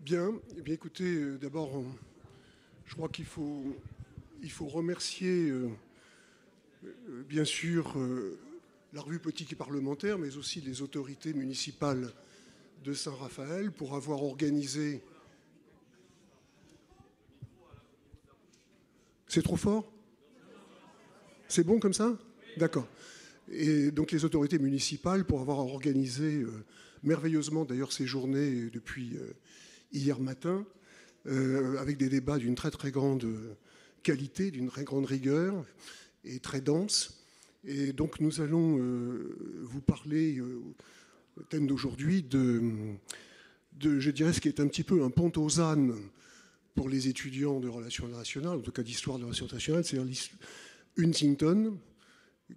Bien. Eh bien, écoutez, d'abord, je crois qu'il faut remercier, bien sûr, la revue politique et parlementaire, mais aussi les autorités municipales de Saint-Raphaël pour avoir organisé... C'est trop fort? C'est bon comme ça? D'accord. Et donc les autorités municipales pour avoir organisé merveilleusement d'ailleurs ces journées depuis hier matin, avec des débats d'une très très grande qualité, d'une très grande rigueur et très dense. Et donc nous allons vous parler, au thème d'aujourd'hui, je dirais, ce qui est un petit peu un pont aux ânes pour les étudiants de relations internationales, en tout cas d'histoire de relations internationales, c'est-à-dire Huntington,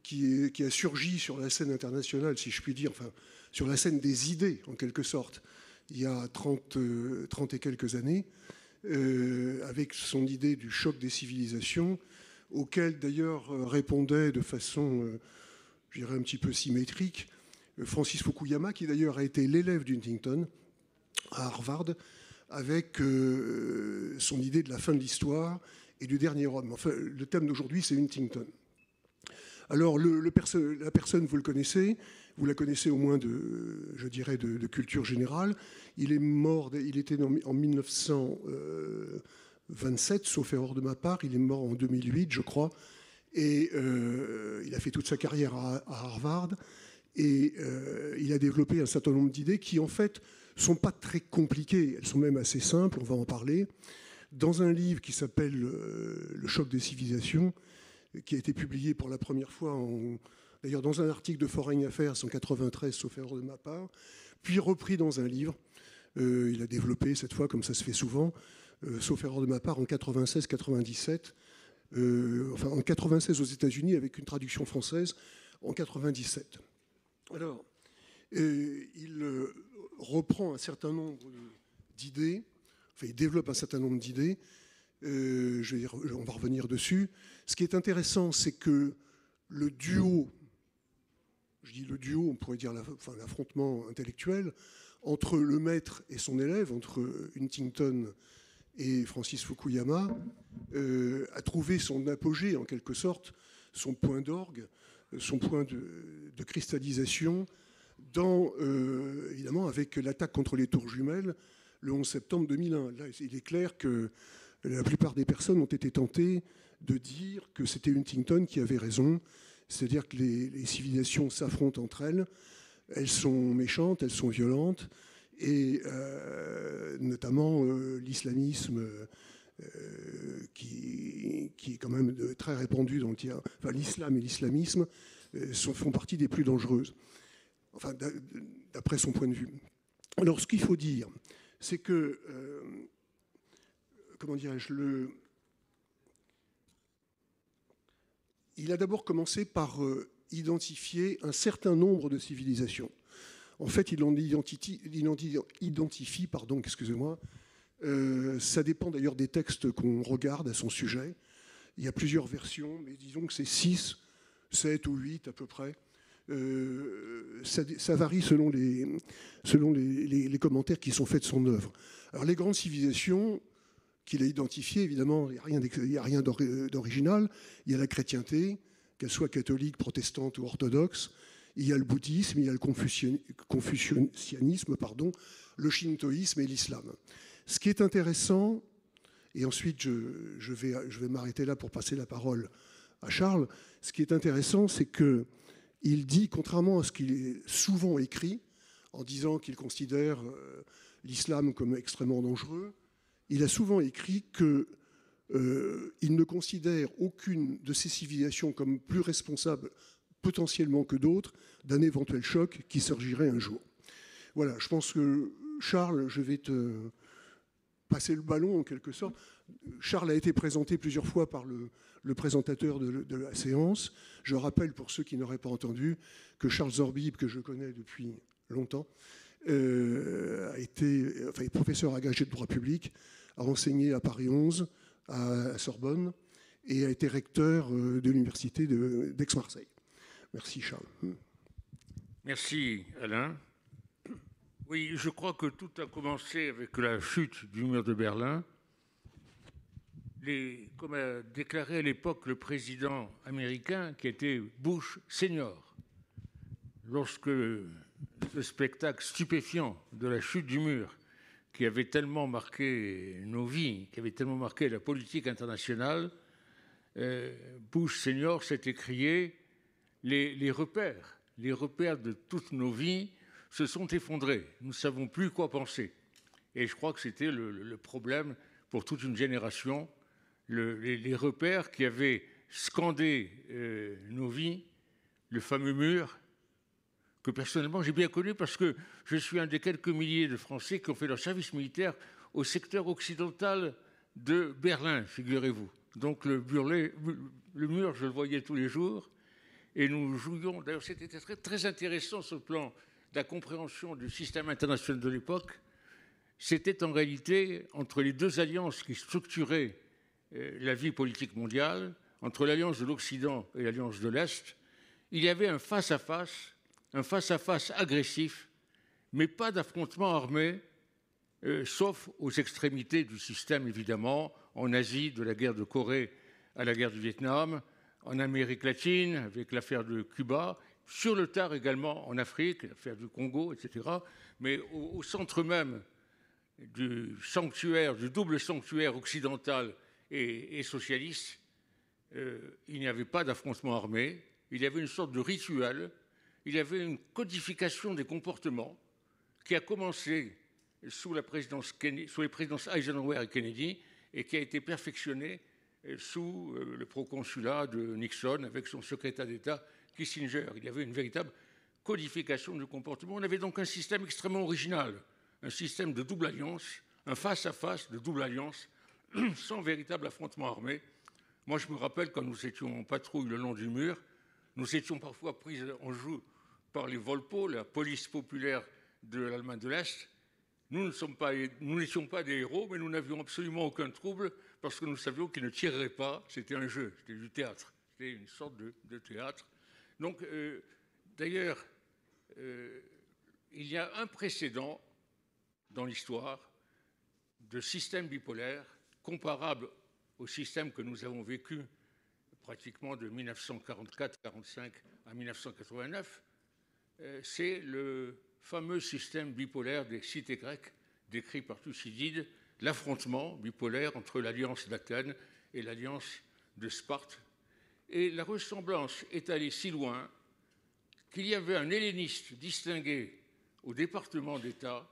qui a surgi sur la scène internationale, si je puis dire, enfin, sur la scène des idées, en quelque sorte, il y a 30 et quelques années, avec son idée du choc des civilisations, auquel d'ailleurs répondait de façon, je dirais, un petit peu symétrique, Francis Fukuyama, qui d'ailleurs a été l'élève d'Huntington à Harvard, avec son idée de la fin de l'histoire et du dernier homme. Enfin, le thème d'aujourd'hui, c'est Huntington. Alors, la personne, vous le connaissez, vous la connaissez au moins je dirais, de culture générale. Il est mort, il était en 1927, sauf erreur de ma part. Il est mort en 2008, je crois. Et il a fait toute sa carrière à Harvard. Et il a développé un certain nombre d'idées qui, en fait, ne sont pas très compliquées. Elles sont même assez simples, on va en parler. Dans un livre qui s'appelle Le choc des civilisations, qui a été publié pour la première fois, d'ailleurs dans un article de Foreign Affairs en 1993, sauf erreur de ma part, puis repris dans un livre. Il a développé cette fois, comme ça se fait souvent, sauf erreur de ma part, en 96-97, enfin en 96 aux États-Unis avec une traduction française en 97. Alors, il reprend un certain nombre d'idées, enfin il développe un certain nombre d'idées. On va revenir dessus. Ce qui est intéressant, c'est que le duo, je dis le duo, on pourrait dire l'affrontement intellectuel, entre le maître et son élève, entre Huntington et Francis Fukuyama, a trouvé son apogée, en quelque sorte, son point d'orgue, son point de cristallisation, évidemment, avec l'attaque contre les tours jumelles le 11 septembre 2001. Là, il est clair que la plupart des personnes ont été tentées de dire que c'était Huntington qui avait raison, c'est-à-dire que les civilisations s'affrontent entre elles, elles sont méchantes, elles sont violentes, et notamment l'islamisme qui est quand même très répandu dans le tiers. Enfin, l'islam et l'islamisme font partie des plus dangereuses, enfin, d'après son point de vue. Alors, ce qu'il faut dire, c'est que comment dirais-je, il a d'abord commencé par identifier un certain nombre de civilisations. En fait, il en identifie, pardon, excusez-moi, ça dépend d'ailleurs des textes qu'on regarde à son sujet. Il y a plusieurs versions, mais disons que c'est 6, 7 ou 8 à peu près. Ça varie selon les commentaires qui sont faits de son œuvre. Alors, les grandes civilisations qu'il a identifiées, évidemment, il n'y a rien d'original. Il y a la chrétienté, qu'elle soit catholique, protestante ou orthodoxe. Il y a le bouddhisme, il y a le confucianisme, le shintoïsme et l'islam. Ce qui est intéressant, et ensuite je vais m'arrêter là pour passer la parole à Charles, ce qui est intéressant, c'est qu'il dit, contrairement à ce qu'il est souvent écrit, en disant qu'il considère l'islam comme extrêmement dangereux, il a souvent écrit qu'il ne considère aucune de ces civilisations comme plus responsable potentiellement que d'autres d'un éventuel choc qui surgirait un jour. Voilà, je pense que Charles, je vais te passer le ballon en quelque sorte. Charles a été présenté plusieurs fois par le présentateur de la séance. Je rappelle pour ceux qui n'auraient pas entendu que Charles Zorbib, que je connais depuis longtemps, est professeur agrégé de droit public, a enseigné à Paris 11, à Sorbonne, et a été recteur de l'université d'Aix-Marseille. Merci Charles. Merci Alain. Oui, je crois que tout a commencé avec la chute du mur de Berlin. Comme a déclaré à l'époque le président américain, qui était Bush senior, lorsque le spectacle stupéfiant de la chute du mur, qui avait tellement marqué nos vies, qui avait tellement marqué la politique internationale, Bush senior s'est écrié les repères de toutes nos vies se sont effondrés. Nous ne savons plus quoi penser. Et je crois que c'était le problème pour toute une génération. Les repères qui avaient scandé nos vies, le fameux mur, que personnellement j'ai bien connu parce que je suis un des quelques milliers de Français qui ont fait leur service militaire au secteur occidental de Berlin, figurez-vous. Donc le mur, je le voyais tous les jours. Et nous jouions, d'ailleurs c'était très, très intéressant sur le plan de la compréhension du système international de l'époque. C'était en réalité entre les deux alliances qui structuraient la vie politique mondiale, entre l'alliance de l'Occident et l'alliance de l'Est, il y avait un face-à-face agressif, mais pas d'affrontement armé, sauf aux extrémités du système, évidemment, en Asie, de la guerre de Corée à la guerre du Vietnam, en Amérique latine, avec l'affaire de Cuba, sur le tard également en Afrique, l'affaire du Congo, etc. Mais au centre même du sanctuaire, du double sanctuaire occidental et socialiste, il n'y avait pas d'affrontement armé, il y avait une sorte de rituel, il y avait une codification des comportements qui a commencé sous les présidences Eisenhower et Kennedy et qui a été perfectionnée sous le proconsulat de Nixon avec son secrétaire d'État Kissinger. Il y avait une véritable codification du comportement. On avait donc un système extrêmement original, un système de double alliance, un face-à-face de double alliance, sans véritable affrontement armé. Moi, je me rappelle quand nous étions en patrouille le long du mur, nous étions parfois pris en joue par les Volpo, la police populaire de l'Allemagne de l'Est. Nous n'étions pas des héros, mais nous n'avions absolument aucun trouble parce que nous savions qu'ils ne tireraient pas. C'était un jeu, c'était du théâtre, c'était une sorte de théâtre. Donc, d'ailleurs, il y a un précédent dans l'histoire de système bipolaire comparable au système que nous avons vécu pratiquement de 1944-45 à 1989. C'est le fameux système bipolaire des cités grecques, décrit par Thucydide, l'affrontement bipolaire entre l'alliance d'Athènes et l'alliance de Sparte. Et la ressemblance est allée si loin qu'il y avait un helléniste distingué au département d'État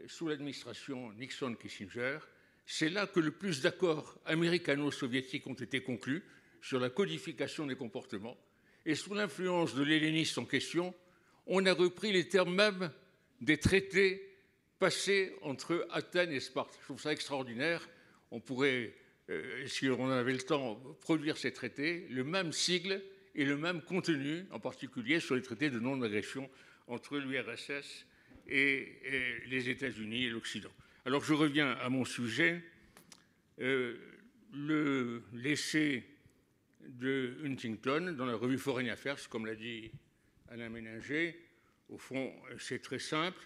sous l'administration Nixon-Kissinger. C'est là que le plus d'accords américano-soviétiques ont été conclus sur la codification des comportements. Et sous l'influence de l'helléniste en question, on a repris les termes mêmes des traités passés entre Athènes et Sparte. Je trouve ça extraordinaire. On pourrait, si on avait le temps, produire ces traités, le même sigle et le même contenu, en particulier sur les traités de non-agression entre l'URSS et les États-Unis et l'Occident. Alors je reviens à mon sujet. L'essai de Huntington dans la revue Foreign Affairs, comme l'a dit Alain Méninger, au fond, c'est très simple.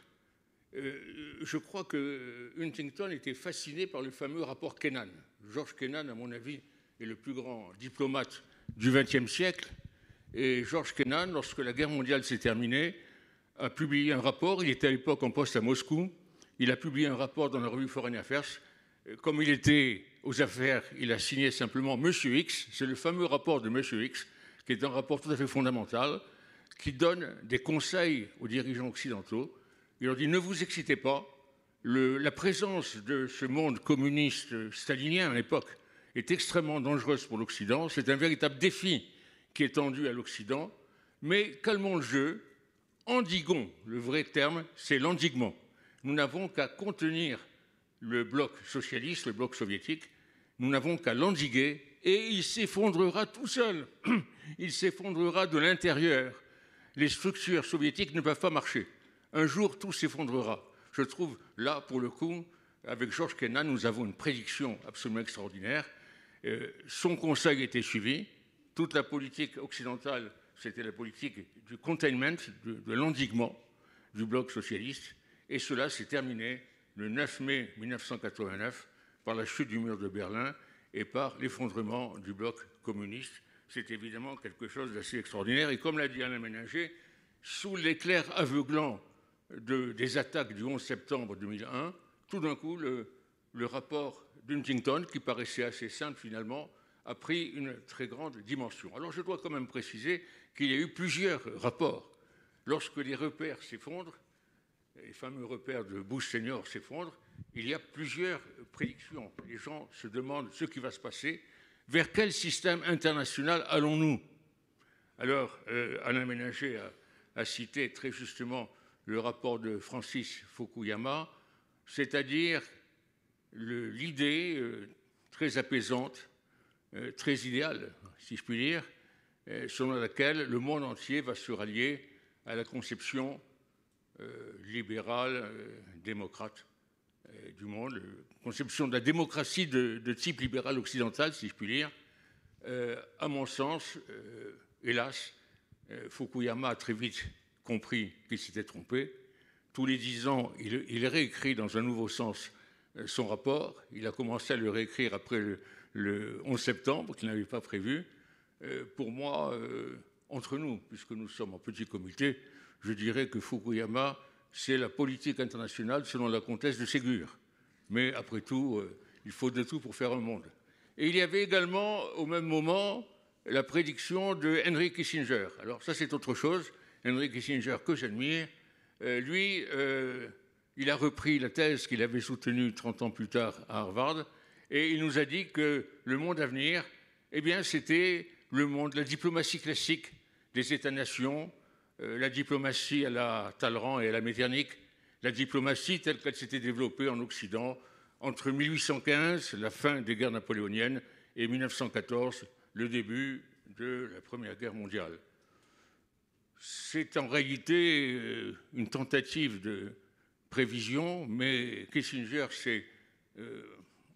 Je crois que Huntington était fasciné par le fameux rapport Kennan. George Kennan, à mon avis, est le plus grand diplomate du XXe siècle. Et George Kennan, lorsque la guerre mondiale s'est terminée, a publié un rapport. Il était à l'époque en poste à Moscou. Il a publié un rapport dans la revue Foreign Affairs. Comme il était aux affaires, il a signé simplement Monsieur X. C'est le fameux rapport de Monsieur X, qui est un rapport tout à fait fondamental, qui donne des conseils aux dirigeants occidentaux. Il leur dit « Ne vous excitez pas, la présence de ce monde communiste stalinien à l'époque est extrêmement dangereuse pour l'Occident. C'est un véritable défi qui est tendu à l'Occident. Mais calmons le jeu, endiguons, le vrai terme, c'est l'endiguement. Nous n'avons qu'à contenir le bloc socialiste, le bloc soviétique, nous n'avons qu'à l'endiguer et il s'effondrera tout seul. Il s'effondrera de l'intérieur. Les structures soviétiques ne peuvent pas marcher. Un jour, tout s'effondrera. Je trouve, là, pour le coup, avec George Kennan, nous avons une prédiction absolument extraordinaire. Son conseil était suivi. Toute la politique occidentale, c'était la politique du containment, de l'endiguement du bloc socialiste. Et cela s'est terminé le 9 mai 1989 par la chute du mur de Berlin et par l'effondrement du bloc communiste. C'est évidemment quelque chose d'assez extraordinaire. Et comme l'a dit Alain Ménager, sous l'éclair aveuglant des attaques du 11 septembre 2001, tout d'un coup, le rapport d'Huntington, qui paraissait assez simple finalement, a pris une très grande dimension. Alors je dois quand même préciser qu'il y a eu plusieurs rapports. Lorsque les repères s'effondrent, les fameux repères de Bush senior s'effondrent, il y a plusieurs prédictions. Les gens se demandent ce qui va se passer. Vers quel système international allons-nous? Alors, Alain Ménager a cité très justement le rapport de Francis Fukuyama, c'est-à-dire l'idée très apaisante, très idéale, si je puis dire, selon laquelle le monde entier va se rallier à la conception libérale, démocrate du monde, conception de la démocratie de type libéral occidental, si je puis dire. À mon sens, hélas, Fukuyama a très vite compris qu'il s'était trompé. Tous les 10 ans, il réécrit dans un nouveau sens son rapport. Il a commencé à le réécrire après le 11 septembre, qu'il n'avait pas prévu. Pour moi, entre nous, puisque nous sommes en petit comité, je dirais que Fukuyama, c'est la politique internationale selon la comtesse de Ségur. Mais après tout, il faut de tout pour faire un monde. Et il y avait également, au même moment, la prédiction de Henry Kissinger. Alors ça, c'est autre chose. Henry Kissinger, que j'admire, lui, il a repris la thèse qu'il avait soutenue 30 ans plus tard à Harvard, et il nous a dit que le monde à venir, eh bien, c'était le monde, la diplomatie classique des États-nations, la diplomatie à la Talleyrand et à la Metternich, la diplomatie telle qu'elle s'était développée en Occident entre 1815, la fin des guerres napoléoniennes, et 1914, le début de la Première Guerre mondiale. C'est en réalité une tentative de prévision, mais Kissinger s'est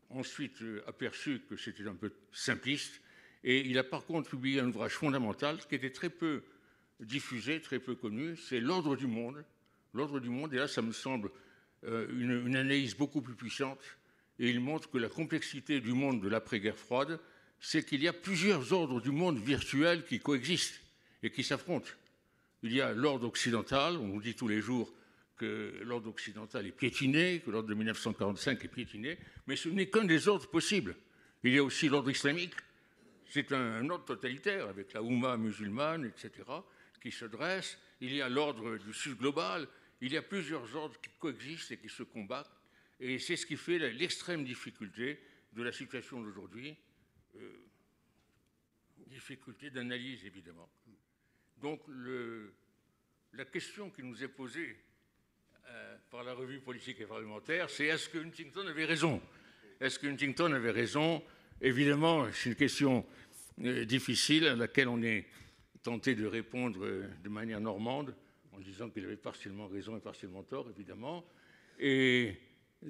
ensuite aperçu que c'était un peu simpliste, et il a par contre publié un ouvrage fondamental qui était très peu diffusé, très peu connu, c'est L'Ordre du Monde. L'Ordre du Monde, et là ça me semble une analyse beaucoup plus puissante, et il montre que la complexité du monde de l'après-guerre froide, c'est qu'il y a plusieurs ordres du monde virtuels qui coexistent et qui s'affrontent. Il y a l'ordre occidental, on nous dit tous les jours que l'ordre occidental est piétiné, que l'ordre de 1945 est piétiné, mais ce n'est qu'un des ordres possibles. Il y a aussi l'ordre islamique, c'est un ordre totalitaire, avec la Oumma musulmane, etc., qui se dresse. Il y a l'ordre du Sud global, il y a plusieurs ordres qui coexistent et qui se combattent, et c'est ce qui fait l'extrême difficulté de la situation d'aujourd'hui, difficulté d'analyse évidemment. Donc la question qui nous est posée par la revue politique et parlementaire, c'est est-ce que Huntington avait raison? Est-ce que Huntington avait raison? Évidemment, c'est une question difficile à laquelle on est tenté de répondre de manière normande, en disant qu'il avait partiellement raison et partiellement tort, évidemment. Et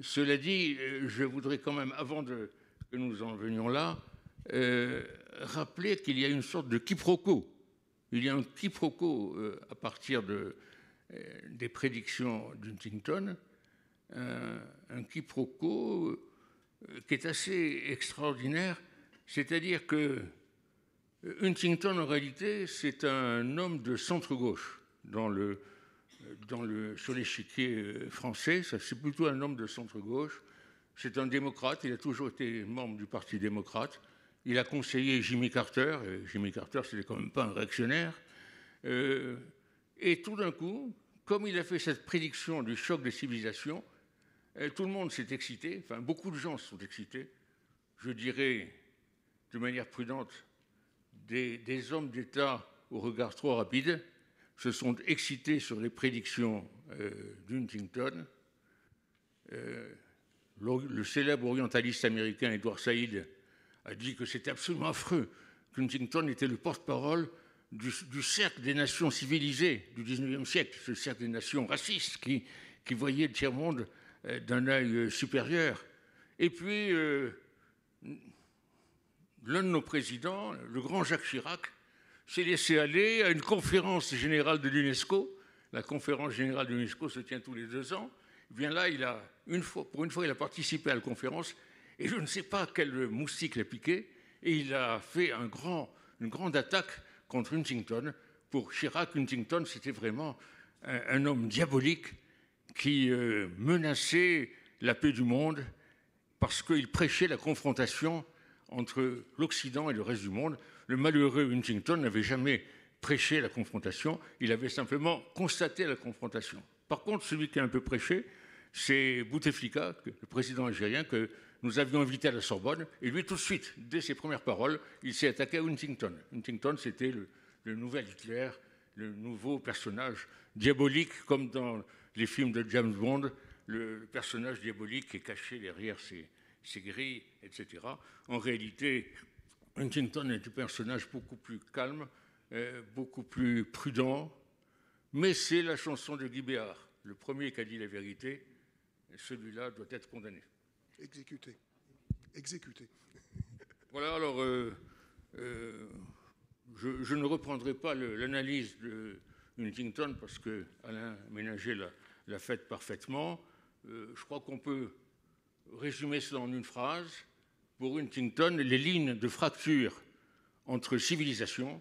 cela dit, je voudrais quand même, avant que nous en venions là, rappeler qu'il y a une sorte de quiproquo. Il y a un quiproquo à partir des prédictions d'Huntington, un quiproquo qui est assez extraordinaire, c'est-à-dire que Huntington, en réalité, c'est un homme de centre-gauche sur l'échiquier français. C'est plutôt un homme de centre-gauche. C'est un démocrate, il a toujours été membre du Parti démocrate. Il a conseillé Jimmy Carter, et Jimmy Carter, c'était quand même pas un réactionnaire. Et tout d'un coup, comme il a fait cette prédiction du choc des civilisations, tout le monde s'est excité, enfin beaucoup de gens se sont excités, je dirais de manière prudente, des hommes d'État au regard trop rapide se sont excités sur les prédictions d'Huntington. Le célèbre orientaliste américain Edward Said a dit que c'était absolument affreux qu'Huntington était le porte-parole du cercle des nations civilisées du XIXe siècle, ce cercle des nations racistes qui voyaient le tiers-monde d'un œil supérieur. Et puis, l'un de nos présidents, le grand Jacques Chirac, s'est laissé aller à une conférence générale de l'UNESCO. La conférence générale de l'UNESCO se tient tous les 2 ans. Bien là, pour une fois, il a participé à la conférence, et je ne sais pas quel moustique l'a piqué, et il a fait une grande attaque contre Huntington. Pour Chirac, Huntington, c'était vraiment un homme diabolique qui menaçait la paix du monde parce qu'il prêchait la confrontation entre l'Occident et le reste du monde. Le malheureux Huntington n'avait jamais prêché la confrontation, il avait simplement constaté la confrontation. Par contre, celui qui a un peu prêché, c'est Bouteflika, le président algérien, que nous avions invité à la Sorbonne, et lui, tout de suite, dès ses premières paroles, il s'est attaqué à Huntington. Huntington, c'était le nouvel Hitler, le nouveau personnage diabolique, comme dans les films de James Bond, le personnage diabolique qui est caché derrière ces grilles, etc. En réalité, Huntington est un personnage beaucoup plus calme, beaucoup plus prudent, mais c'est la chanson de Guy Béard. Le premier qui a dit la vérité, celui-là doit être condamné. Exécuté. Exécuté. Voilà, alors, je ne reprendrai pas l'analyse de Huntington parce qu'Alain Ménager l'a faite parfaitement. Je crois qu'on peut résumer cela en une phrase. Pour Huntington, les lignes de fracture entre civilisations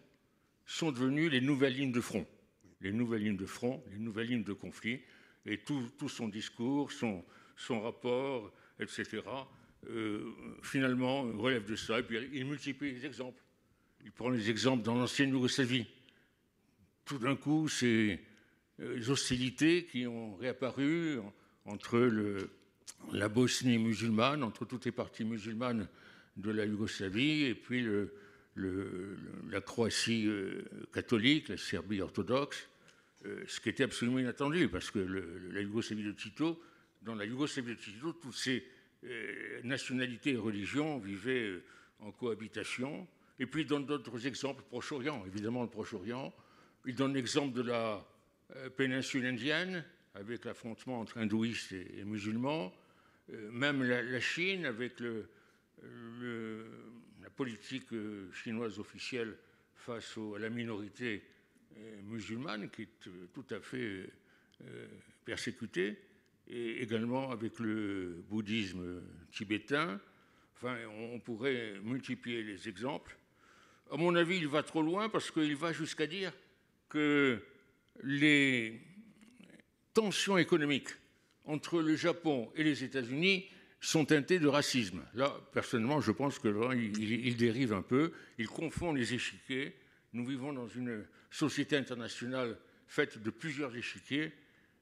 sont devenues les nouvelles lignes de front. Les nouvelles lignes de front, les nouvelles lignes de conflit. Et tout son discours, son rapport, etc., finalement, relève de ça. Et puis il multiplie les exemples. Il prend les exemples dans l'ancienne Yougoslavie. Tout d'un coup, c'est les hostilités qui ont réapparu entre la Bosnie musulmane, entre toutes les parties musulmanes de la Yougoslavie, et puis la Croatie catholique, la Serbie orthodoxe, ce qui était absolument inattendu, parce que la Yougoslavie de Tito, dans la Yougoslavie de Tito, toutes ces nationalités et religions vivaient en cohabitation. Et puis il donne d'autres exemples, Proche-Orient, évidemment le Proche-Orient. Il donne l'exemple de la péninsule indienne, avec l'affrontement entre hindouistes et musulmans. Même la Chine, avec la politique chinoise officielle face à la minorité musulmane, qui est tout à fait persécutée, et également avec le bouddhisme tibétain. Enfin, on pourrait multiplier les exemples. À mon avis, il va trop loin parce qu'il va jusqu'à dire que les tensions économiques entre le Japon et les États-Unis sont teintées de racisme. Là, personnellement, je pense qu'il dérive un peu, il confond les échiquiers. Nous vivons dans une société internationale faite de plusieurs échiquiers,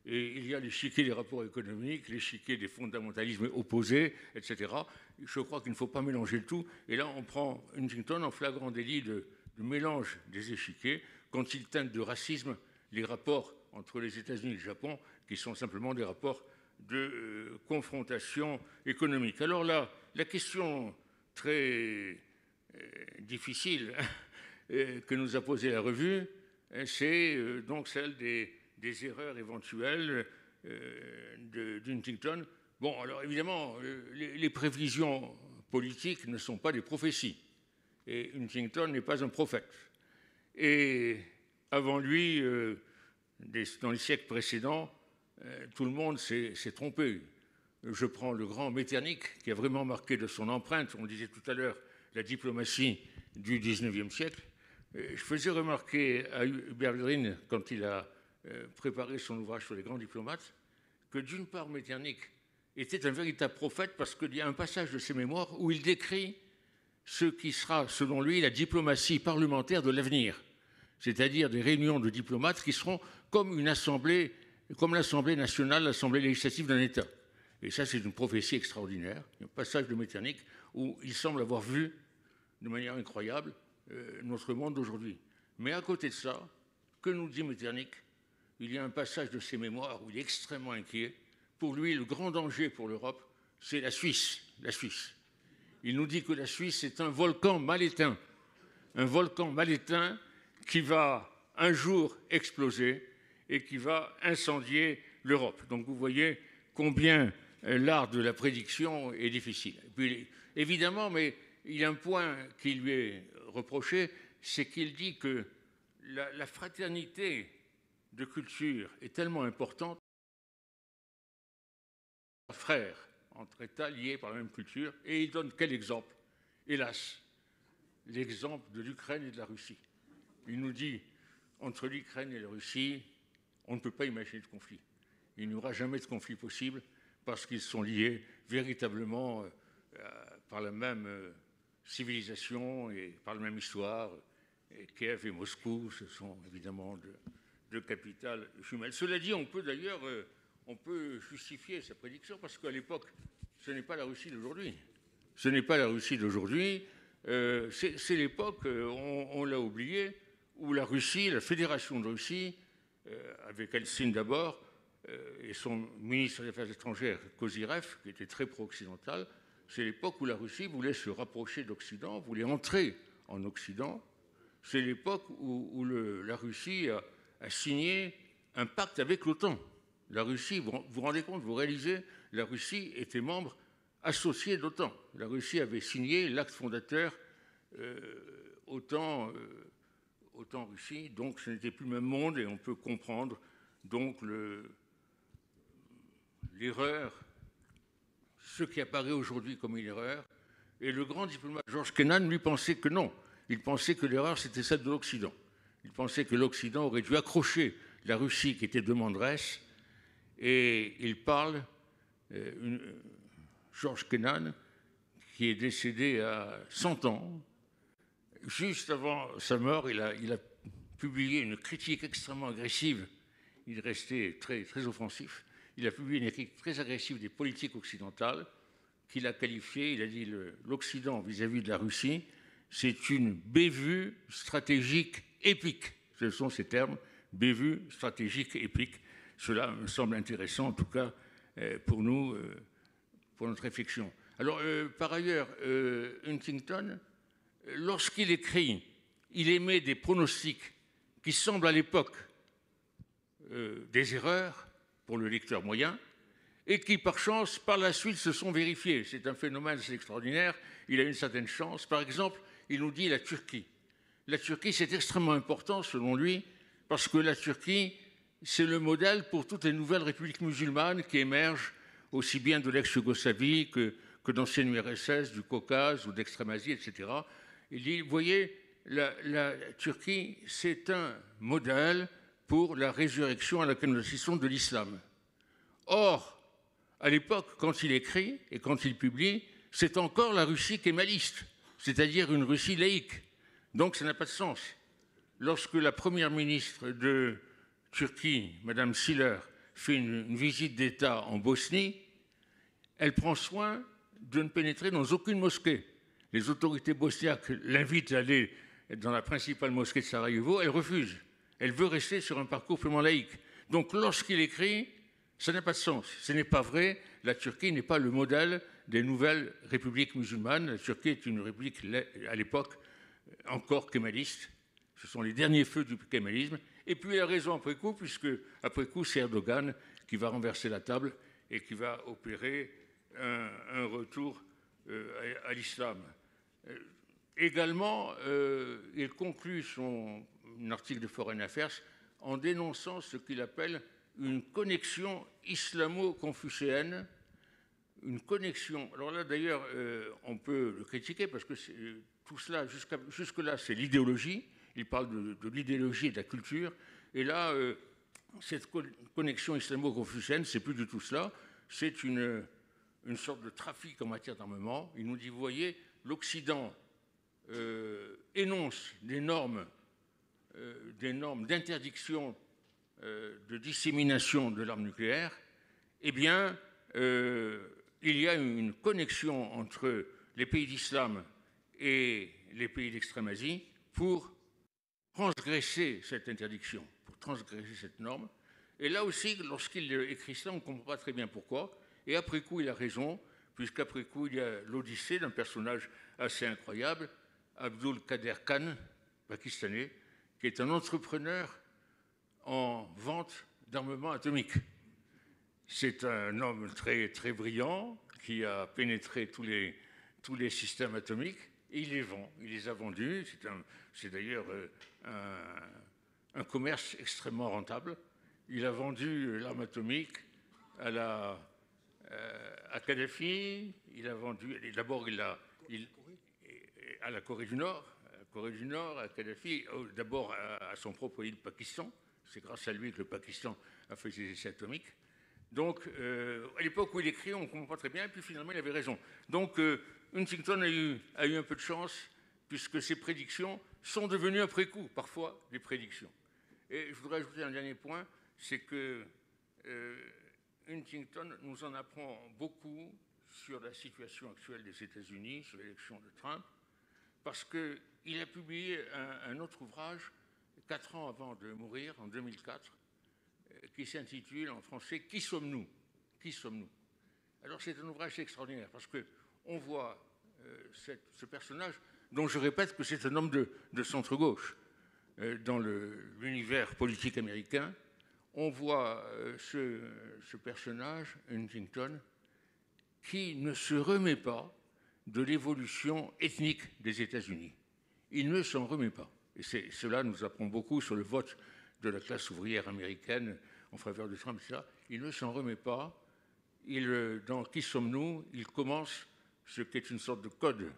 et il y a l'échiquier des rapports économiques, l'échiquier des fondamentalismes opposés, etc. Je crois qu'il ne faut pas mélanger le tout. Et là, on prend Huntington en flagrant délit de mélange des échiquiers quand il teinte de racisme les rapports entre les États-Unis et le Japon, qui sont simplement des rapports de confrontation économique. Alors là, la question très difficile que nous a posée la revue, c'est donc celle des erreurs éventuelles d'Huntington. Bon, alors évidemment, les prévisions politiques ne sont pas des prophéties. Et Huntington n'est pas un prophète. Et avant lui, dans les siècles précédents, tout le monde s'est trompé. Je prends le grand Metternich, qui a vraiment marqué de son empreinte, on disait tout à l'heure, la diplomatie du XIXe siècle. Je faisais remarquer à Hubert Green, quand il a préparé son ouvrage sur les grands diplomates, que d'une part, Metternich était un véritable prophète parce qu'il y a un passage de ses mémoires où il décrit ce qui sera, selon lui, la diplomatie parlementaire de l'avenir, c'est-à-dire des réunions de diplomates qui seront comme une assemblée, comme l'Assemblée nationale, l'Assemblée législative d'un État. Et ça, c'est une prophétie extraordinaire. Il y a un passage de Metternich où il semble avoir vu, de manière incroyable, notre monde d'aujourd'hui. Mais à côté de ça, que nous dit Metternich? Il y a un passage de ses mémoires où il est extrêmement inquiet. Pour lui, le grand danger pour l'Europe, c'est la Suisse. La Suisse. Il nous dit que la Suisse est un volcan mal éteint. Un volcan mal éteint qui va un jour exploser et qui va incendier l'Europe. Donc vous voyez combien l'art de la prédiction est difficile. Et puis, évidemment, mais il y a un point qui lui est reproché, c'est qu'il dit que la fraternité de culture est tellement importante frères, entre États liés par la même culture. Et il donne quel exemple? Hélas, l'exemple de l'Ukraine et de la Russie. Il nous dit, entre l'Ukraine et la Russie, on ne peut pas imaginer de conflit. Il n'y aura jamais de conflit possible parce qu'ils sont liés véritablement par la même civilisation et par la même histoire. Et Kiev et Moscou, ce sont évidemment deux capitales jumelles. Cela dit, on peut d'ailleurs justifier sa prédiction parce qu'à l'époque, ce n'est pas la Russie d'aujourd'hui. Ce n'est pas la Russie d'aujourd'hui. C'est l'époque, on l'a oublié, où la Russie, la Fédération de Russie, avec Helsinki d'abord, et son ministre des Affaires étrangères, Kozyrev, qui était très pro-occidental, c'est l'époque où la Russie voulait se rapprocher d'Occident, voulait entrer en Occident. C'est l'époque où la Russie a signé un pacte avec l'OTAN. La Russie, vous vous rendez compte, vous réalisez, la Russie était membre associé d'OTAN. La Russie avait signé l'acte fondateur OTAN-Russie, donc ce n'était plus le même monde et on peut comprendre donc l'erreur, ce qui apparaît aujourd'hui comme une erreur. Et le grand diplomate Georges Kennan, lui, pensait que non. Il pensait que l'erreur, c'était celle de l'Occident. Il pensait que l'Occident aurait dû accrocher la Russie qui était demanderesse. Et il parle, Georges Kennan, qui est décédé à 100 ans, juste avant sa mort, il a publié une critique extrêmement agressive. Il restait très, très offensif. Il a publié une critique très agressive des politiques occidentales qu'il a qualifiée. Il a dit l'Occident vis-à-vis de la Russie, c'est une bévue stratégique épique. Ce sont ces termes, bévue stratégique épique. Cela me semble intéressant, en tout cas, pour nous, pour notre réflexion. Alors, par ailleurs, Huntington, lorsqu'il écrit, il émet des pronostics qui semblent à l'époque des erreurs pour le lecteur moyen et qui, par chance, par la suite, se sont vérifiés. C'est un phénomène assez extraordinaire. Il a une certaine chance. Par exemple, il nous dit la Turquie. La Turquie, c'est extrêmement important, selon lui, parce que la Turquie, c'est le modèle pour toutes les nouvelles républiques musulmanes qui émergent aussi bien de l'ex-Yougoslavie que d'ancienne URSS, du Caucase ou d'Extrême-Asie, etc. Il dit, vous voyez, la Turquie, c'est un modèle pour la résurrection à laquelle nous assistons de l'islam. Or, à l'époque, quand il écrit et quand il publie, c'est encore la Russie kémaliste, c'est-à-dire une Russie laïque. Donc ça n'a pas de sens. Lorsque la première ministre de Turquie, Mme Siller, fait une visite d'État en Bosnie, elle prend soin de ne pénétrer dans aucune mosquée. Les autorités bosniaques l'invitent à aller dans la principale mosquée de Sarajevo, elle refuse. Elle veut rester sur un parcours purement laïque. Donc lorsqu'il écrit, ça n'a pas de sens. Ce n'est pas vrai. La Turquie n'est pas le modèle des nouvelles républiques musulmanes. La Turquie est une république, à l'époque, encore kémaliste. Ce sont les derniers feux du kémalisme. Et puis il a raison après coup, puisque après coup, c'est Erdogan qui va renverser la table et qui va opérer un retour à l'islam. Également, il conclut son article de Foreign Affairs en dénonçant ce qu'il appelle une connexion islamo-confucéenne, une connexion. Alors là, d'ailleurs, on peut le critiquer parce que tout cela, jusque-là, c'est l'idéologie. Il parle de l'idéologie et de la culture. Et là, cette connexion islamo-confucéenne, c'est plus du tout cela. C'est une sorte de trafic en matière d'armement. Il nous dit, vous voyez, l'Occident énonce des normes d'interdiction de dissémination de l'arme nucléaire. Eh bien, il y a une connexion entre les pays d'islam et les pays d'Extrême-Asie pour transgresser cette interdiction, pour transgresser cette norme. Et là aussi, lorsqu'il écrit ça, on ne comprend pas très bien pourquoi. Et après coup, il a raison, puisqu'après coup, il y a l'odyssée d'un personnage assez incroyable, Abdul Kader Khan, pakistanais, qui est un entrepreneur en vente d'armements atomiques. C'est un homme très, très brillant qui a pénétré tous les systèmes atomiques et il les vend. Il les a vendus. C'est d'ailleurs un commerce extrêmement rentable. Il a vendu l'arme atomique à à Kadhafi, il a vendu, d'abord à la Corée du Nord, à Kadhafi, d'abord à son propre pays, le Pakistan. C'est grâce à lui que le Pakistan a fait ses essais atomiques. Donc, à l'époque où il écrit, on ne comprend pas très bien, et puis finalement, il avait raison. Donc, Huntington a eu un peu de chance, puisque ses prédictions sont devenues après coup, parfois, des prédictions. Et je voudrais ajouter un dernier point, c'est que Huntington nous en apprend beaucoup sur la situation actuelle des États-Unis, sur l'élection de Trump, parce qu'il a publié un autre ouvrage 4 ans avant de mourir, en 2004, qui s'intitule en français « Qui sommes-nous » ? Qui sommes-nous ? Alors c'est un ouvrage extraordinaire, parce qu'on voit ce personnage, dont je répète que c'est un homme de centre-gauche dans l'univers politique américain. On voit ce personnage, Huntington, qui ne se remet pas de l'évolution ethnique des États-Unis. Il ne s'en remet pas. Et cela nous apprend beaucoup sur le vote de la classe ouvrière américaine en faveur de Trump, etc. Il ne s'en remet pas. Dans Qui sommes-nous ? Il commence ce qui est une sorte de code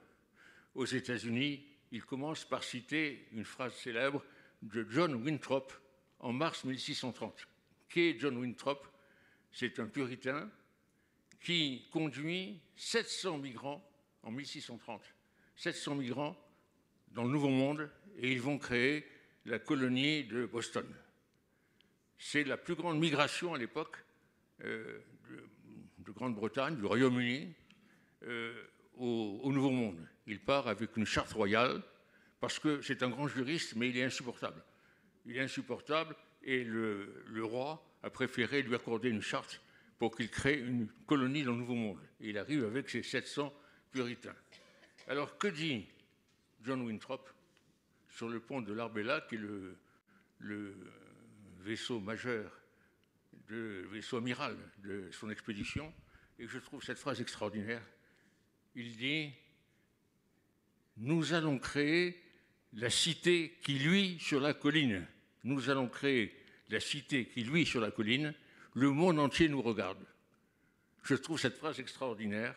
aux États-Unis. Il commence par citer une phrase célèbre de John Winthrop en mars 1630. Qui est John Winthrop ? C'est un puritain qui conduit 700 migrants en 1630. 700 migrants dans le Nouveau Monde, et ils vont créer la colonie de Boston. C'est la plus grande migration à l'époque de Grande-Bretagne, du Royaume-Uni, au Nouveau Monde. Il part avec une charte royale, parce que c'est un grand juriste, mais il est insupportable. Il est insupportable, et le roi a préféré lui accorder une charte pour qu'il crée une colonie dans le Nouveau Monde. Et il arrive avec ses 700 puritains. Alors, que dit John Winthrop sur le pont de l'Arbella, qui est le vaisseau majeur, le vaisseau amiral de son expédition? Et je trouve cette phrase extraordinaire. Il dit « Nous allons créer la cité qui luit sur la colline. Nous allons créer la cité qui luit sur la colline. Le monde entier nous regarde. » Je trouve cette phrase extraordinaire.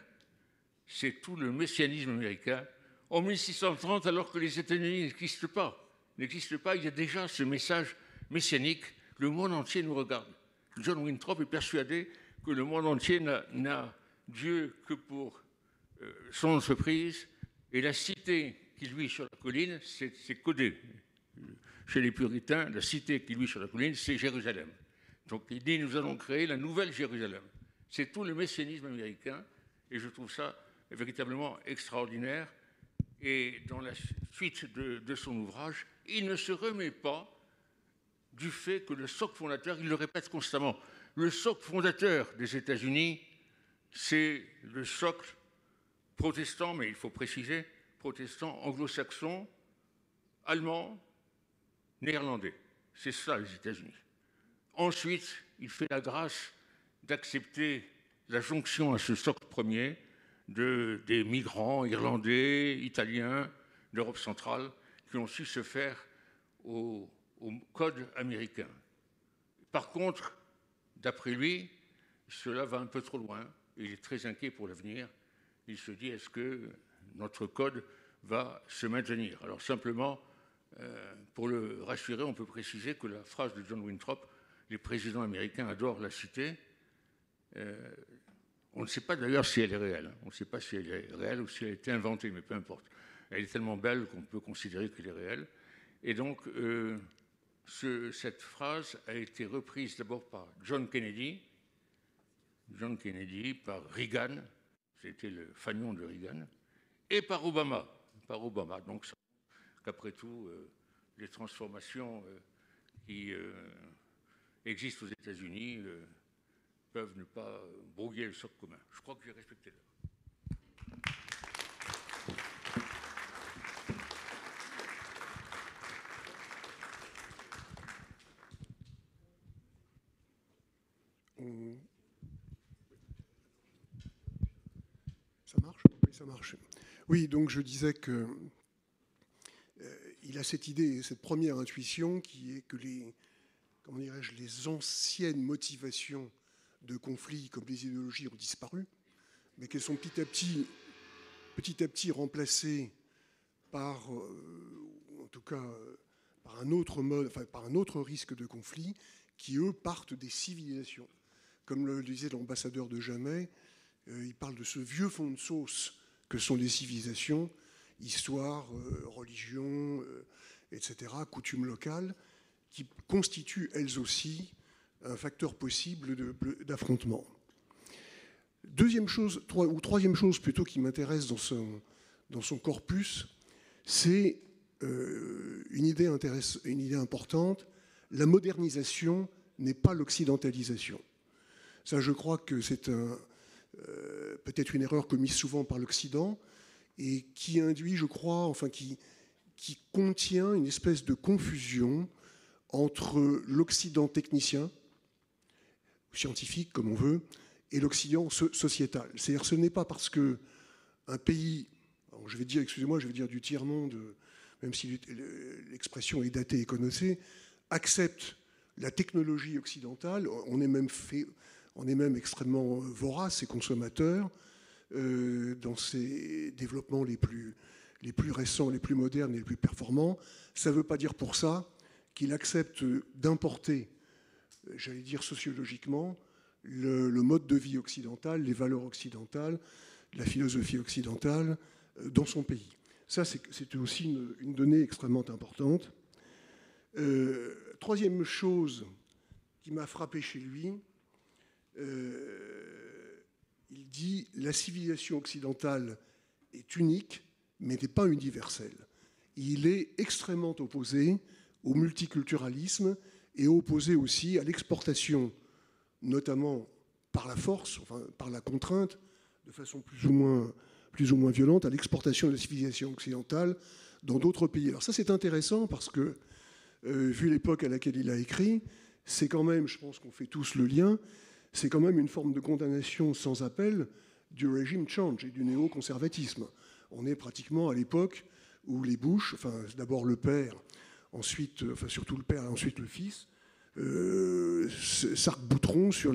C'est tout le messianisme américain. En 1630, alors que les États-Unis n'existent pas, il y a déjà ce message messianique. Le monde entier nous regarde. John Winthrop est persuadé que le monde entier n'a Dieu que pour son entreprise, et la cité qui luit sur la colline, c'est codé. Chez les puritains, la cité qui luit sur la colline, c'est Jérusalem. Donc il dit, nous allons créer la nouvelle Jérusalem. C'est tout le messianisme américain, et je trouve ça véritablement extraordinaire. Et dans la suite de son ouvrage, il ne se remet pas du fait que le socle fondateur, il le répète constamment, le socle fondateur des États-Unis, c'est le socle protestant, mais il faut préciser, protestant anglo-saxon, allemand, néerlandais. C'est ça les États-Unis. Ensuite, il fait la grâce d'accepter la jonction à ce socle premier des migrants irlandais, italiens, d'Europe centrale, qui ont su se faire au code américain. Par contre, d'après lui, cela va un peu trop loin. Il est très inquiet pour l'avenir. Il se dit, est-ce que notre code va se maintenir? Alors simplement, pour le rassurer, on peut préciser que la phrase de John Winthrop, les présidents américains adorent la citer. On ne sait pas d'ailleurs si elle est réelle. On ne sait pas si elle est réelle ou si elle a été inventée, mais peu importe. Elle est tellement belle qu'on peut considérer qu'elle est réelle. Et donc, cette phrase a été reprise d'abord par John Kennedy, par Reagan, c'était le fanion de Reagan, et par Obama. Donc, qu'après tout, les transformations qui existent aux États-Unis peuvent ne pas brouiller le socle commun. Je crois que j'ai respecté l'heure. Ça marche ? Oui, ça marche. Oui, donc je disais que il a cette idée, cette première intuition qui est que les anciennes motivations de conflits comme les idéologies ont disparu, mais qu'elles sont petit à petit remplacées par, en tout cas, par un autre mode, enfin, par un autre risque de conflit, qui, eux, partent des civilisations. Comme le disait l'ambassadeur de Jamais, il parle de ce vieux fond de sauce que sont les civilisations, histoire, religion, etc., coutumes locales, qui constituent elles aussi un facteur possible d'affrontement. Deuxième chose, ou troisième chose plutôt qui m'intéresse dans son corpus, c'est une idée importante. La modernisation n'est pas l'occidentalisation. Ça, je crois que c'est peut-être une erreur commise souvent par l'Occident et qui induit, je crois, enfin qui contient une espèce de confusion entre l'Occident technicien, scientifique comme on veut, et l'Occident sociétal. C'est-à-dire, ce n'est pas parce que un pays, je vais dire du tiers-monde, même si l'expression est datée et connoissée, accepte la technologie occidentale. On est même extrêmement vorace et consommateur dans ces développements les plus récents, les plus modernes et les plus performants. Ça ne veut pas dire pour ça qu'il accepte d'importer, j'allais dire sociologiquement, le mode de vie occidental, les valeurs occidentales, la philosophie occidentale dans son pays. Ça, c'est aussi une donnée extrêmement importante. Troisième chose qui m'a frappé chez lui, il dit « La civilisation occidentale est unique, mais n'est pas universelle. » Il est extrêmement opposé au multiculturalisme et opposé aussi à l'exportation, notamment par la force, enfin par la contrainte, de façon plus ou moins violente, à l'exportation de la civilisation occidentale dans d'autres pays. Alors ça, c'est intéressant parce que, vu l'époque à laquelle il a écrit, c'est quand même, je pense qu'on fait tous le lien, c'est quand même une forme de condamnation sans appel du régime change et du néoconservatisme. On est pratiquement à l'époque où les Bush, enfin d'abord le père, ensuite, enfin surtout le père et ensuite le fils, s'arc-bouteront sur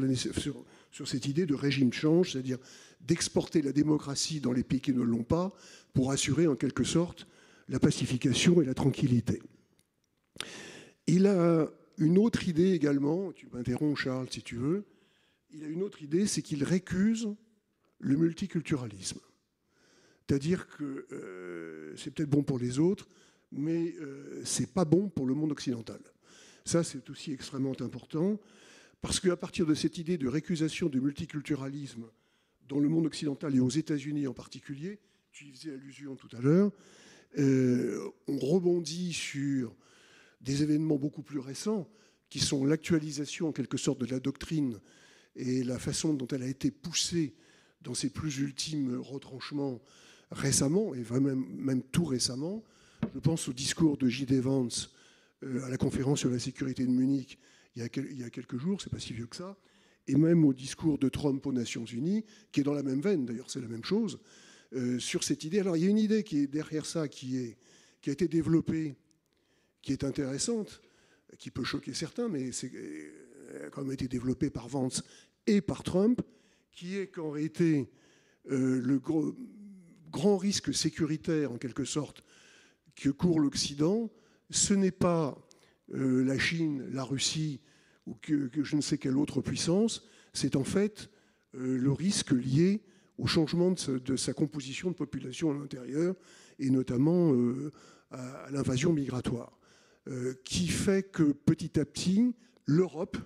cette idée de régime change, c'est-à-dire d'exporter la démocratie dans les pays qui ne l'ont pas pour assurer en quelque sorte la pacification et la tranquillité. Il a une autre idée également, tu m'interromps Charles si tu veux, il a une autre idée, c'est qu'il récuse le multiculturalisme. C'est-à-dire que c'est peut-être bon pour les autres, mais c'est pas bon pour le monde occidental. Ça, c'est aussi extrêmement important, parce qu'à partir de cette idée de récusation du multiculturalisme dans le monde occidental et aux États-Unis en particulier, tu y faisais allusion tout à l'heure, on rebondit sur des événements beaucoup plus récents, qui sont l'actualisation en quelque sorte de la doctrine et la façon dont elle a été poussée dans ses plus ultimes retranchements récemment, et même tout récemment. Je pense au discours de J.D. Vance à la conférence sur la sécurité de Munich il y a quelques jours, c'est pas si vieux que ça, et même au discours de Trump aux Nations Unies, qui est dans la même veine, d'ailleurs c'est la même chose, sur cette idée. Alors il y a une idée qui est derrière ça, qui a été développée, qui est intéressante, qui peut choquer certains, mais c'est quand même été développée par Vance et par Trump, qui est qu'en réalité, le grand risque sécuritaire, en quelque sorte, que court l'Occident, ce n'est pas la Chine, la Russie ou que je ne sais quelle autre puissance, c'est en fait le risque lié au changement de sa composition de population à l'intérieur, et notamment à l'invasion migratoire, qui fait que petit à petit, l'Europe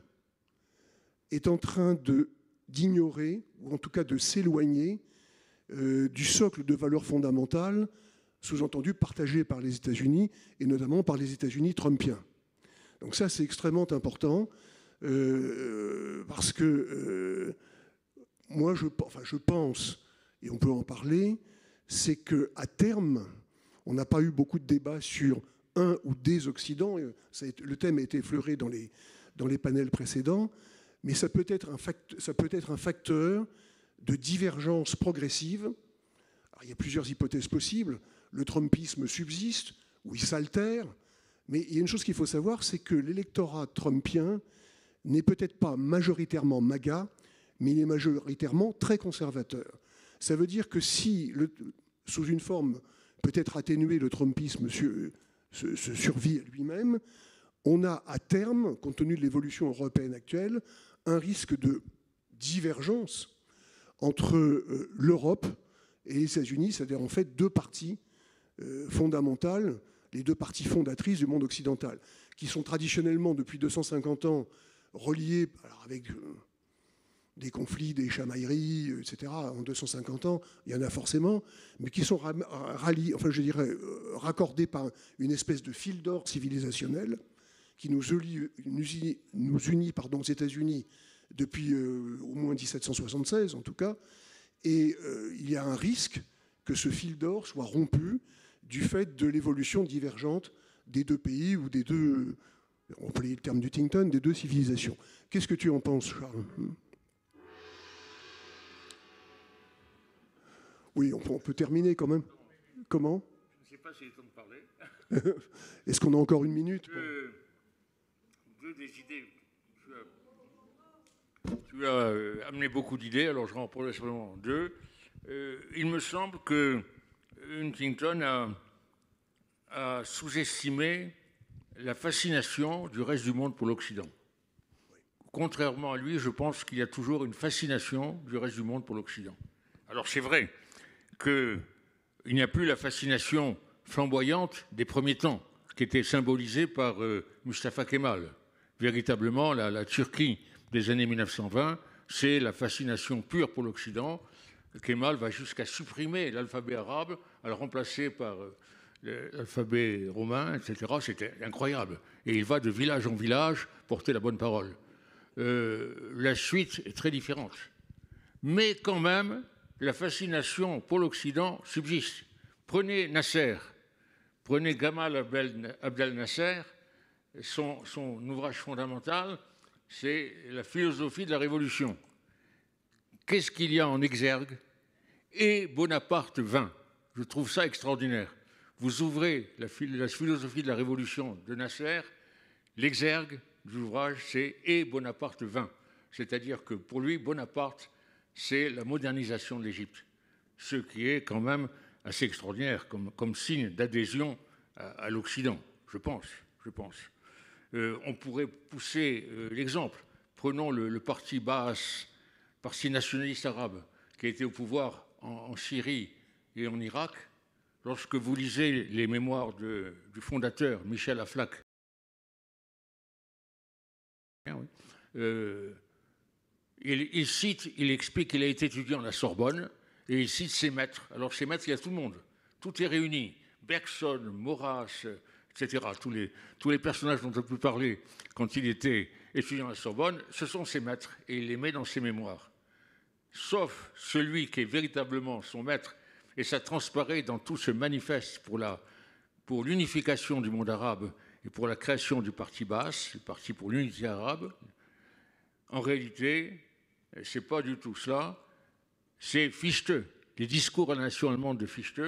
est en train d'ignorer, ou en tout cas de s'éloigner du socle de valeurs fondamentales, sous-entendu partagé par les États-Unis, et notamment par les États-Unis trumpiens. Donc ça, c'est extrêmement important, parce que moi, je pense, et on peut en parler, c'est qu'à terme, on n'a pas eu beaucoup de débats sur un ou des Occidents. Le thème a été effleuré dans les panels précédents, mais ça peut être un facteur de divergence progressive. Alors, il y a plusieurs hypothèses possibles. Le trumpisme subsiste, ou il s'altère, mais il y a une chose qu'il faut savoir, c'est que l'électorat trumpien n'est peut-être pas majoritairement MAGA, mais il est majoritairement très conservateur. Ça veut dire que si, sous une forme peut-être atténuée, le trumpisme se survit à lui-même, on a à terme, compte tenu de l'évolution européenne actuelle, un risque de divergence entre l'Europe et les États-Unis, c'est-à-dire en fait deux parties fondamentales, les deux parties fondatrices du monde occidental, qui sont traditionnellement, depuis 250 ans, reliées avec des conflits, des chamailleries, etc. En 250 ans, il y en a forcément, mais qui sont ralliés, enfin je dirais, raccordés par une espèce de fil d'or civilisationnel qui nous unit aux États-Unis depuis au moins 1776 en tout cas, et il y a un risque que ce fil d'or soit rompu du fait de l'évolution divergente des deux pays ou des deux, on peut le terme d'Huntington, des deux civilisations. Qu'est-ce que tu en penses, Charles ? Oui, on peut terminer quand même. Comment ? Je ne sais pas s'il est temps de parler. Est-ce qu'on a encore une minute ? Deux des idées. Tu as amené beaucoup d'idées, alors je reprends simplement deux. Il me semble que Huntington a sous-estimé la fascination du reste du monde pour l'Occident. Contrairement à lui, je pense qu'il y a toujours une fascination du reste du monde pour l'Occident. Alors c'est vrai qu'il n'y a plus la fascination flamboyante des premiers temps, qui était symbolisée par Mustafa Kemal. Véritablement, la Turquie des années 1920, c'est la fascination pure pour l'Occident. Kemal va jusqu'à supprimer l'alphabet arabe, à le remplacer par l'alphabet romain, etc. C'était incroyable. Et il va de village en village porter la bonne parole. La suite est très différente. Mais quand même, la fascination pour l'Occident subsiste. Prenez Nasser, prenez Gamal Abdel Nasser, son ouvrage fondamental, c'est la philosophie de la Révolution. Qu'est-ce qu'il y a en exergue ? Et Bonaparte vint. Je trouve ça extraordinaire. Vous ouvrez la philosophie de la Révolution de Nasser, l'exergue de l'ouvrage, c'est « Et Bonaparte vint ». C'est-à-dire que pour lui, Bonaparte, c'est la modernisation de l'Égypte. Ce qui est quand même assez extraordinaire comme signe d'adhésion à l'Occident, je pense. On pourrait pousser l'exemple. Prenons le parti Baas, parti nationaliste arabe, qui a été au pouvoir en Syrie et en Irak. Lorsque vous lisez les mémoires du fondateur, Michel Aflaq, il explique qu'il a été étudiant à la Sorbonne et il cite ses maîtres. Alors ses maîtres, il y a tout le monde. Tout est réuni. Bergson, Maurras, etc. Tous les personnages dont on peut parler quand il était étudiant à la Sorbonne, ce sont ses maîtres et il les met dans ses mémoires. Sauf celui qui est véritablement son maître, et ça transparaît dans tout ce manifeste pour l'unification du monde arabe et pour la création du parti Baas, le parti pour l'unité arabe. En réalité, ce n'est pas du tout cela. C'est Fichte, les discours à la nation allemande de Fichte,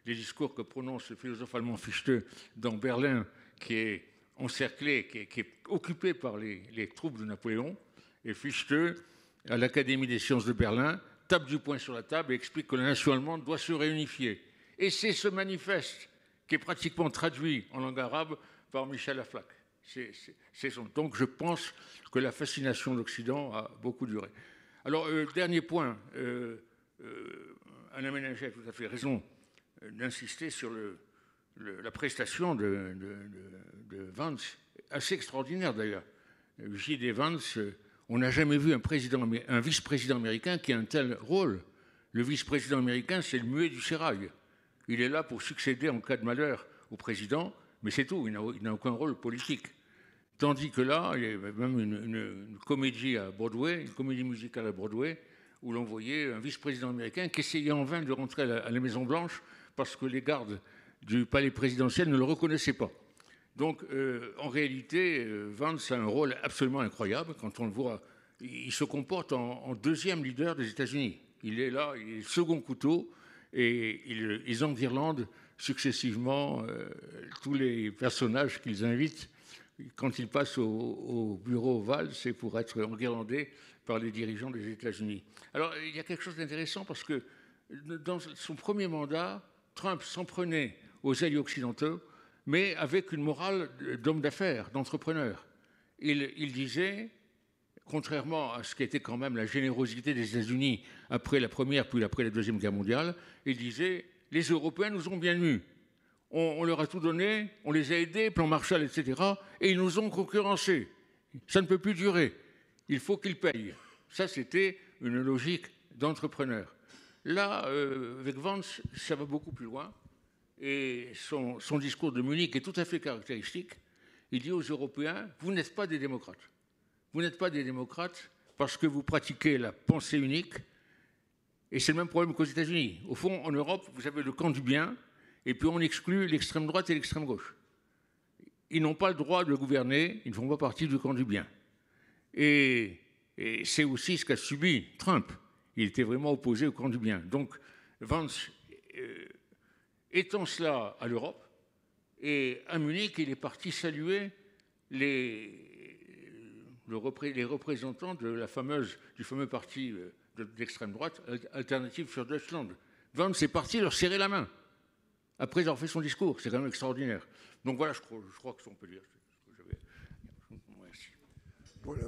les discours que prononce le philosophe allemand Fichte dans Berlin, qui est encerclé, qui est occupé par les troupes de Napoléon. Et Fichte, à l'Académie des sciences de Berlin, tape du poing sur la table et explique que la nation allemande doit se réunifier. Et c'est ce manifeste qui est pratiquement traduit en langue arabe par Michel Aflaq. Donc je pense que la fascination de l'Occident a beaucoup duré. Alors, dernier point, Alain Ménager a tout à fait raison d'insister sur la prestation de Vance, assez extraordinaire d'ailleurs. J.D. Vance, on n'a jamais vu un vice-président américain qui a un tel rôle. Le vice-président américain, c'est le muet du sérail. Il est là pour succéder en cas de malheur au président, mais c'est tout, il n'a aucun rôle politique. Tandis que là, il y avait même une comédie à Broadway, une comédie musicale à Broadway, où l'on voyait un vice-président américain qui essayait en vain de rentrer à la Maison-Blanche parce que les gardes du palais présidentiel ne le reconnaissaient pas. Donc, en réalité, Vance a un rôle absolument incroyable. Quand on le voit, il se comporte en deuxième leader des États-Unis. Il est là, il est le second couteau, et ils enguirlandent successivement tous les personnages qu'ils invitent. Quand ils passent au bureau ovale, c'est pour être enguirlandés par les dirigeants des États-Unis. Alors, il y a quelque chose d'intéressant parce que dans son premier mandat, Trump s'en prenait aux alliés occidentaux, mais avec une morale d'homme d'affaires, d'entrepreneur. Il disait, contrairement à ce qui était quand même la générosité des États-Unis après la Première puis après la Deuxième Guerre mondiale, il disait « Les Européens nous ont bien eus. On leur a tout donné, on les a aidés, plan Marshall, etc. Et ils nous ont concurrencés. Ça ne peut plus durer. Il faut qu'ils payent. » Ça, c'était une logique d'entrepreneur. Là, avec Vance, ça va beaucoup plus loin. Et son discours de Munich est tout à fait caractéristique. Il dit aux Européens, vous n'êtes pas des démocrates. Vous n'êtes pas des démocrates parce que vous pratiquez la pensée unique. Et c'est le même problème qu'aux États-Unis. Au fond, en Europe, vous avez le camp du bien, et puis on exclut l'extrême droite et l'extrême gauche. Ils n'ont pas le droit de gouverner, ils ne font pas partie du camp du bien. Et c'est aussi ce qu'a subi Trump. Il était vraiment opposé au camp du bien. Donc, Vance étend cela à l'Europe, et à Munich, il est parti saluer les représentants du fameux parti d'extrême droite, Alternative für Deutschland. Vance est parti leur serrer la main, après avoir fait son discours. C'est quand même extraordinaire. Donc voilà, je crois que on peut dire. Merci. Voilà.